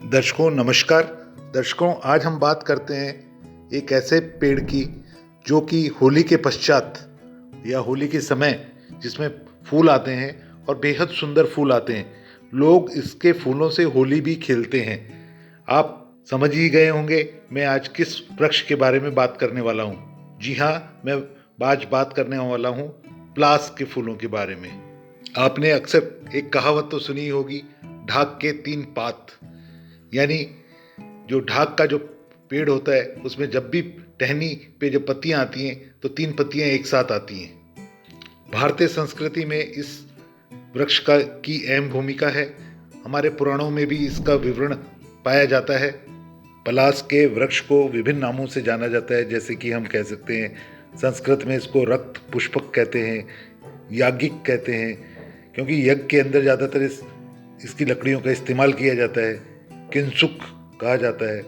दर्शकों नमस्कार। दर्शकों आज हम बात करते हैं एक ऐसे पेड़ की जो कि होली के पश्चात या होली के समय जिसमें फूल आते हैं और बेहद सुंदर फूल आते हैं। लोग इसके फूलों से होली भी खेलते हैं। आप समझ ही गए होंगे मैं आज किस वृक्ष के बारे में बात करने वाला हूँ। जी हाँ, मैं आज बात करने वाला हूँ पलास के फूलों के बारे में। आपने अक्सर एक कहावत तो सुनी होगी, ढाक के तीन पात। यानी जो ढाक का जो पेड़ होता है उसमें जब भी टहनी पे जब पत्तियां आती हैं तो तीन पत्तियां एक साथ आती हैं। भारतीय संस्कृति में इस वृक्ष का की अहम भूमिका है। हमारे पुराणों में भी इसका विवरण पाया जाता है। पलास के वृक्ष को विभिन्न नामों से जाना जाता है, जैसे कि हम कह सकते हैं संस्कृत में इसको रक्त पुष्पक कहते हैं, याज्ञिक कहते हैं, क्योंकि यज्ञ के अंदर ज़्यादातर इसकी लकड़ियों का इस्तेमाल किया जाता है। किंसुक कहा जाता है।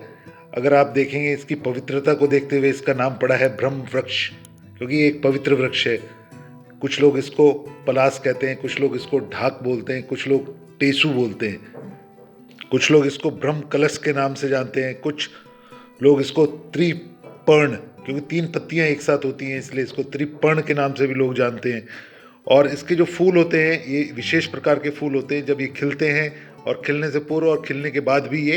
अगर आप देखेंगे इसकी पवित्रता को देखते हुए इसका नाम पड़ा है ब्रह्म वृक्ष, क्योंकि ये एक पवित्र वृक्ष है। कुछ लोग इसको पलास कहते हैं, कुछ लोग इसको ढाक बोलते हैं, कुछ लोग टेसू बोलते हैं, कुछ लोग इसको ब्रह्म कलश के नाम से जानते हैं, कुछ लोग इसको त्रिपर्ण, क्योंकि तीन पत्तियां एक साथ होती हैं इसलिए इसको त्रिपर्ण के नाम से भी लोग जानते हैं। और इसके जो फूल होते हैं ये विशेष प्रकार के फूल होते हैं। जब ये खिलते हैं और खिलने से पूर्व और खिलने के बाद भी ये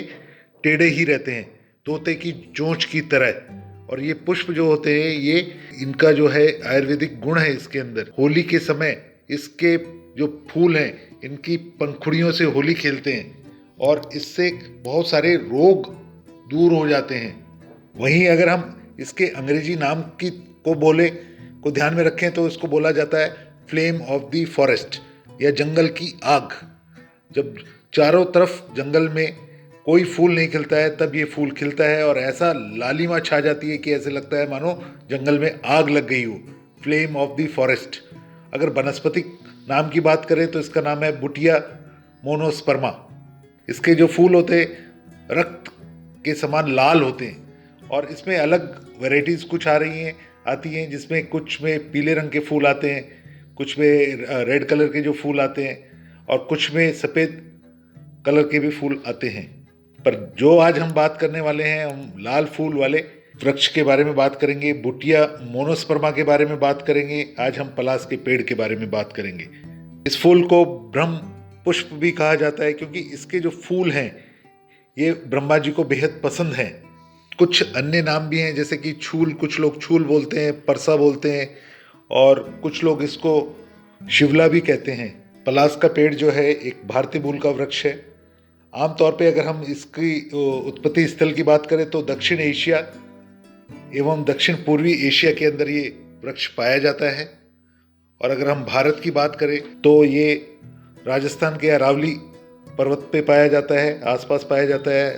टेढ़े ही रहते हैं, तोते की चोंच की तरह। और ये पुष्प जो होते हैं ये इनका जो है आयुर्वेदिक गुण है इसके अंदर। होली के समय इसके जो फूल हैं इनकी पंखुड़ियों से होली खेलते हैं और इससे बहुत सारे रोग दूर हो जाते हैं। वहीं अगर हम इसके अंग्रेजी नाम की को ध्यान में रखें तो इसको बोला जाता है फ्लेम ऑफ द फॉरेस्ट या जंगल की आग। जब चारों तरफ जंगल में कोई फूल नहीं खिलता है तब ये फूल खिलता है और ऐसा लालिमा छा जाती है कि ऐसे लगता है मानो जंगल में आग लग गई हो। Flame of the forest. अगर वनस्पतिक नाम की बात करें तो इसका नाम है बुटिया मोनोस्पर्मा। इसके जो फूल होते हैं रक्त के समान लाल होते हैं और इसमें अलग वैरायटीज़ कुछ आती हैं, जिसमें कुछ में पीले रंग के फूल आते हैं, कुछ में रेड कलर के जो फूल आते हैं और कुछ में सफ़ेद कलर के भी फूल आते हैं। पर जो आज हम बात करने वाले हैं, हम लाल फूल वाले वृक्ष के बारे में बात करेंगे, बुटिया मोनोस्पर्मा के बारे में बात करेंगे। आज हम पलास के पेड़ के बारे में बात करेंगे। इस फूल को ब्रह्म पुष्प भी कहा जाता है क्योंकि इसके जो फूल हैं ये ब्रह्मा जी को बेहद पसंद हैं। कुछ अन्य नाम भी हैं जैसे कि छूल, कुछ लोग छूल बोलते हैं, परसा बोलते हैं और कुछ लोग इसको शिवला भी कहते हैं। पलास का पेड़ जो है एक भारतीय मूल का वृक्ष है। आमतौर पे अगर हम इसकी उत्पत्ति स्थल की बात करें तो दक्षिण एशिया एवं दक्षिण पूर्वी एशिया के अंदर ये वृक्ष पाया जाता है। और अगर हम भारत की बात करें तो ये राजस्थान के अरावली पर्वत पे पाया जाता है, आसपास पाया जाता है।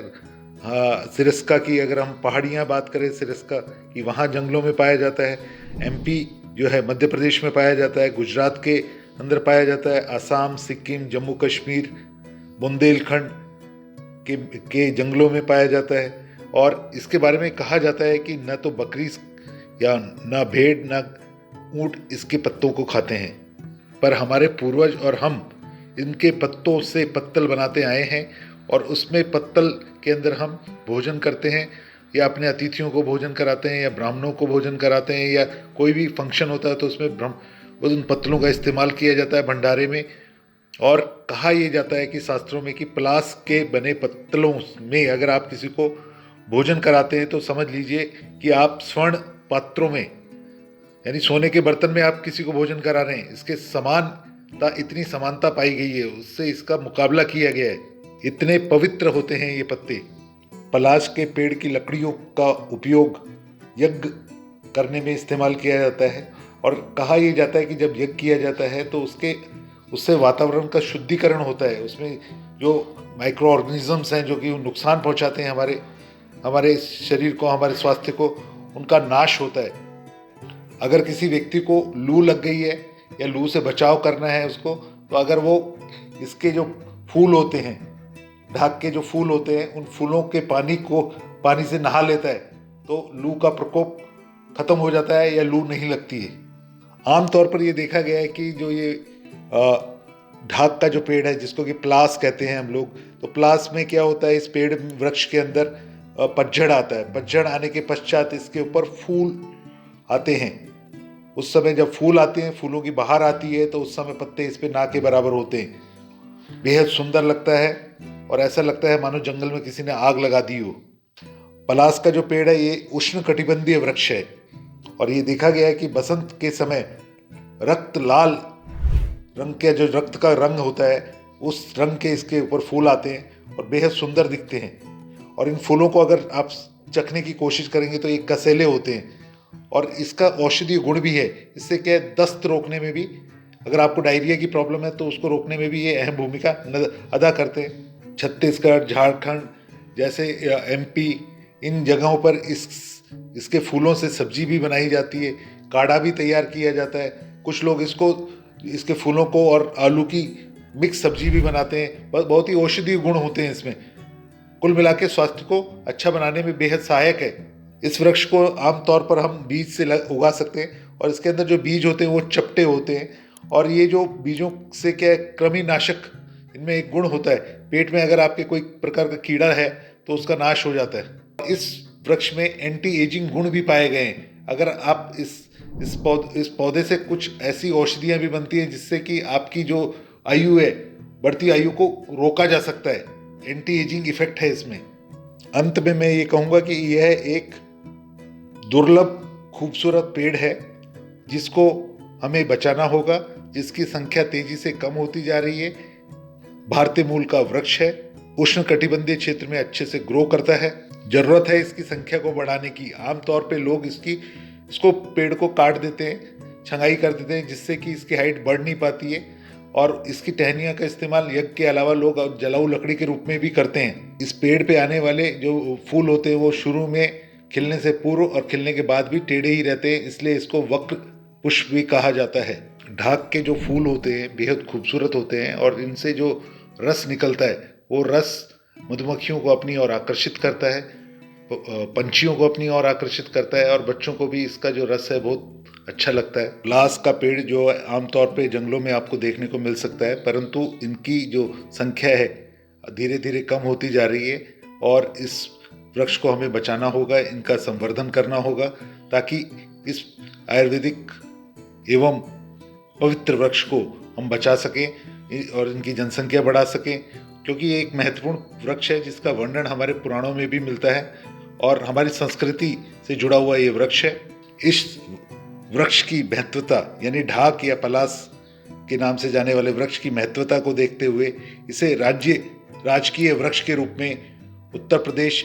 हाँ, सिरस्का की अगर हम पहाड़ियाँ बात करें सिरस्का की, वहाँ जंगलों में पाया जाता है। एमपी जो है मध्य प्रदेश में पाया जाता है, गुजरात के अंदर पाया जाता है, असम, सिक्किम, जम्मू कश्मीर, बुंदेलखंड के जंगलों में पाया जाता है। और इसके बारे में कहा जाता है कि न तो बकरी या न भेड़ न ऊँट इसके पत्तों को खाते हैं, पर हमारे पूर्वज और हम इनके पत्तों से पत्तल बनाते आए हैं और उसमें पत्तल के अंदर हम भोजन करते हैं या अपने अतिथियों को भोजन कराते हैं या ब्राह्मणों को भोजन कराते हैं या कोई भी फंक्शन होता है तो उसमें उन पत्तलों का इस्तेमाल किया जाता है भंडारे में। और कहा यह जाता है कि शास्त्रों में कि पलास के बने पत्तलों में अगर आप किसी को भोजन कराते हैं तो समझ लीजिए कि आप स्वर्ण पात्रों में यानी सोने के बर्तन में आप किसी को भोजन करा रहे हैं। इसके इतनी समानता पाई गई है, उससे इसका मुकाबला किया गया है। इतने पवित्र होते हैं ये पत्ते। पलाश के पेड़ की लकड़ियों का उपयोग यज्ञ करने में इस्तेमाल किया जाता है और कहा यह जाता है कि जब यज्ञ किया जाता है तो उससे वातावरण का शुद्धिकरण होता है। उसमें जो माइक्रो ऑर्गेनिजम्स हैं जो कि नुकसान पहुंचाते हैं हमारे शरीर को, हमारे स्वास्थ्य को, उनका नाश होता है। अगर किसी व्यक्ति को लू लग गई है या लू से बचाव करना है उसको, तो अगर वो इसके जो फूल होते हैं, ढाक के जो फूल होते हैं, उन फूलों के पानी से नहा लेता है तो लू का प्रकोप खत्म हो जाता है या लू नहीं लगती है। आमतौर पर ये देखा गया है कि जो ये ढाक का जो पेड़ है जिसको कि प्लास कहते हैं हम लोग, तो प्लास में क्या होता है, इस पेड़ वृक्ष के अंदर पतझड़ आता है। पतझड़ आने के पश्चात इसके ऊपर फूल आते हैं। उस समय जब फूल आते हैं, फूलों की बहार आती है, तो उस समय पत्ते इस पे ना के बराबर होते हैं। बेहद सुंदर लगता है और ऐसा लगता है मानो जंगल में किसी ने आग लगा दी हो। पलास का जो पेड़ है ये उष्ण कटिबंधीय वृक्ष है और ये देखा गया है कि बसंत के समय रक्त लाल रंग के, जो रक्त का रंग होता है, उस रंग के इसके ऊपर फूल आते हैं और बेहद सुंदर दिखते हैं। और इन फूलों को अगर आप चखने की कोशिश करेंगे तो ये कसेले होते हैं और इसका औषधीय गुण भी है। इससे क्या है, दस्त रोकने में भी, अगर आपको डायरिया की प्रॉब्लम है तो उसको रोकने में भी ये अहम भूमिका अदा करते हैं। छत्तीसगढ़, झारखंड जैसे MP, इन जगहों पर इसके फूलों से सब्जी भी बनाई जाती है, काढ़ा भी तैयार किया जाता है। कुछ लोग इसके फूलों को और आलू की मिक्स सब्जी भी बनाते हैं। बहुत ही औषधीय गुण होते हैं इसमें। कुल मिला के स्वास्थ्य को अच्छा बनाने में बेहद सहायक है। इस वृक्ष को आमतौर पर हम बीज से उगा सकते हैं और इसके अंदर जो बीज होते हैं वो चपटे होते हैं और ये जो बीजों से क्या है, कृमिनाशक इनमें एक गुण होता है। पेट में अगर आपके कोई प्रकार का कीड़ा है तो उसका नाश हो जाता है। इस वृक्ष में एंटी एजिंग गुण भी पाए गए हैं। अगर आप इस पौधे से कुछ ऐसी औषधियाँ भी बनती हैं जिससे कि आपकी जो आयु है, बढ़ती आयु को रोका जा सकता है। एंटी एजिंग इफेक्ट है इसमें। अंत में मैं ये कहूँगा कि यह एक दुर्लभ खूबसूरत पेड़ है जिसको हमें बचाना होगा, जिसकी संख्या तेजी से कम होती जा रही है। भारतीय मूल का वृक्ष है, उष्ण कटिबंधीय क्षेत्र में अच्छे से ग्रो करता है। जरूरत है इसकी संख्या को बढ़ाने की। आमतौर पे लोग इसको पेड़ को काट देते हैं, छंगाई कर देते हैं, जिससे कि इसकी हाइट बढ़ नहीं पाती है और इसकी टहनियों का इस्तेमाल यज्ञ के अलावा लोग जलाऊ लकड़ी के रूप में भी करते हैं। इस पेड़ पे आने वाले जो फूल होते हैं वो शुरू में खिलने से पूर्व और खिलने के बाद भी टेढ़े ही रहते हैं, इसलिए इसको वक्र पुष्प भी कहा जाता है। ढाक के जो फूल होते हैं बेहद खूबसूरत होते हैं और इनसे जो रस निकलता है वो रस मधुमक्खियों को अपनी ओर आकर्षित करता है, पंछियों को अपनी ओर आकर्षित करता है और बच्चों को भी इसका जो रस है बहुत अच्छा लगता है। लास का पेड़ जो आमतौर पे जंगलों में आपको देखने को मिल सकता है, परंतु इनकी जो संख्या है धीरे धीरे कम होती जा रही है और इस वृक्ष को हमें बचाना होगा, इनका संवर्धन करना होगा ताकि इस आयुर्वेदिक एवं पवित्र वृक्ष को हम बचा सकें और इनकी जनसंख्या बढ़ा सकें, क्योंकि ये एक महत्वपूर्ण वृक्ष है जिसका वर्णन हमारे पुराणों में भी मिलता है और हमारी संस्कृति से जुड़ा हुआ ये वृक्ष है। इस वृक्ष की महत्वता यानी ढाक या पलास के नाम से जाने वाले वृक्ष की महत्वता को देखते हुए इसे राजकीय वृक्ष के रूप में उत्तर प्रदेश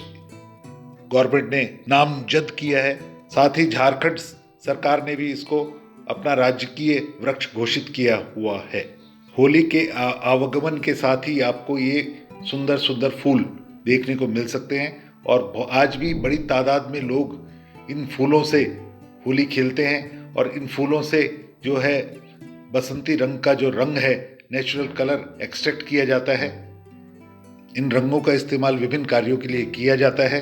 गवर्नमेंट ने नामजद किया है। साथ ही झारखंड सरकार ने भी इसको अपना राजकीय वृक्ष घोषित किया हुआ है। होली के आवागमन के साथ ही आपको ये सुंदर सुंदर फूल देखने को मिल सकते हैं और आज भी बड़ी तादाद में लोग इन फूलों से होली खेलते हैं और इन फूलों से जो है बसंती रंग का जो रंग है, नेचुरल कलर एक्सट्रैक्ट किया जाता है। इन रंगों का इस्तेमाल विभिन्न कार्यों के लिए किया जाता है।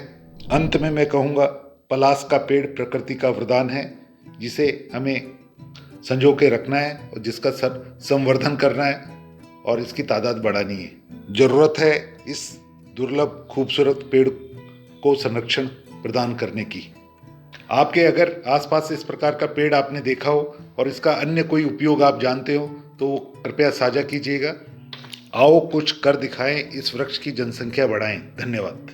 अंत में मैं कहूँगा, पलास का पेड़ प्रकृति का वरदान है जिसे हमें संजो के रखना है और जिसका संवर्धन करना है और इसकी तादाद बढ़ानी है। जरूरत है इस दुर्लभ खूबसूरत पेड़ को संरक्षण प्रदान करने की। आपके अगर आसपास इस प्रकार का पेड़ आपने देखा हो और इसका अन्य कोई उपयोग आप जानते हो तो कृपया साझा कीजिएगा। आओ कुछ कर दिखाएं, इस वृक्ष की जनसंख्या बढ़ाएं। धन्यवाद।